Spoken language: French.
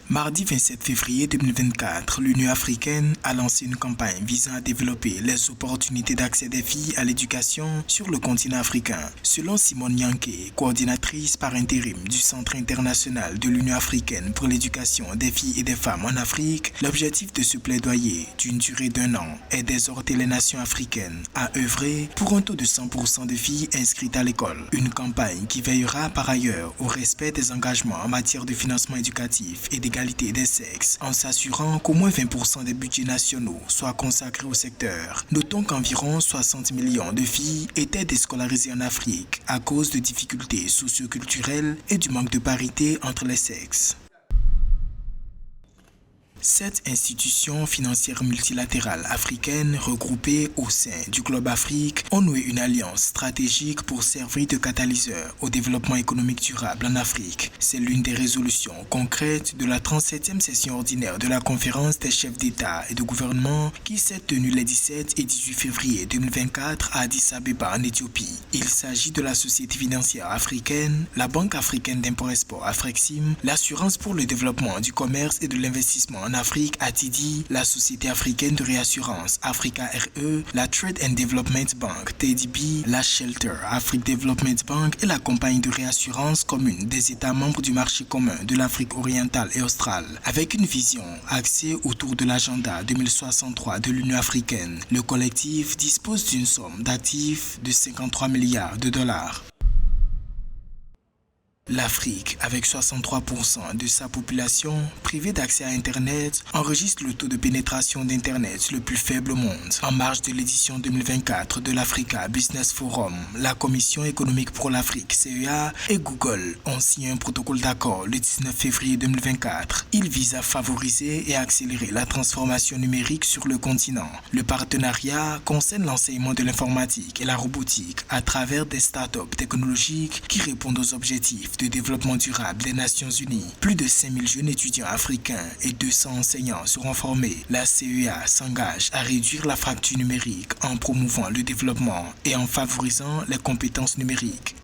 Mardi 27 février 2024, l'Union africaine a lancé une campagne visant à développer les opportunités d'accès des filles à l'éducation sur le continent africain. Selon Simone Nyanké, coordinatrice par intérim du Centre international de l'Union africaine pour l'éducation des filles et des femmes en Afrique, l'objectif de ce plaidoyer, d'une durée d'1 an, est d'exhorter les nations africaines à œuvrer pour un taux de 100% de filles inscrites à l'école. Une campagne qui veillera par ailleurs au respect des engagements en matière de financement éducatif et d'égalité des sexes, en s'assurant qu'au moins 20% des budgets nationaux soient consacrés au secteur. Notons qu'environ 60 millions de filles étaient déscolarisées en Afrique à cause de difficultés socio-culturelles et du manque de parité entre les sexes. 7 institutions financières multilatérales africaines regroupées au sein du Globe Afrique ont noué une alliance stratégique pour servir de catalyseur au développement économique durable en Afrique. C'est l'une des résolutions concrètes de la 37e session ordinaire de la conférence des chefs d'État et de gouvernement qui s'est tenue les 17 et 18 février 2024 à Addis Abeba en Éthiopie. Il s'agit de la Société financière africaine, la Banque africaine d'import-export Afrexim, l'Assurance pour le développement du commerce et de l'investissement en Afrique ATD, la Société africaine de réassurance Africa RE, la Trade and Development Bank TDB, la Shelter Afrique Development Bank et la compagnie de réassurance commune des États membres du marché commun de l'Afrique orientale et australe. Avec une vision axée autour de l'agenda 2063 de l'Union africaine, le collectif dispose d'une somme d'actifs de 53 milliards de dollars. L'Afrique, avec 63% de sa population privée d'accès à Internet, enregistre le taux de pénétration d'Internet le plus faible au monde. En marge de l'édition 2024 de l'Africa Business Forum, la Commission économique pour l'Afrique, CEA, et Google ont signé un protocole d'accord le 19 février 2024. Il vise à favoriser et accélérer la transformation numérique sur le continent. Le partenariat concerne l'enseignement de l'informatique et la robotique à travers des startups technologiques qui répondent aux objectifs de développement durable des Nations Unies. Plus de 5000 jeunes étudiants africains et 200 enseignants seront formés. La CEA s'engage à réduire la fracture numérique en promouvant le développement et en favorisant les compétences numériques.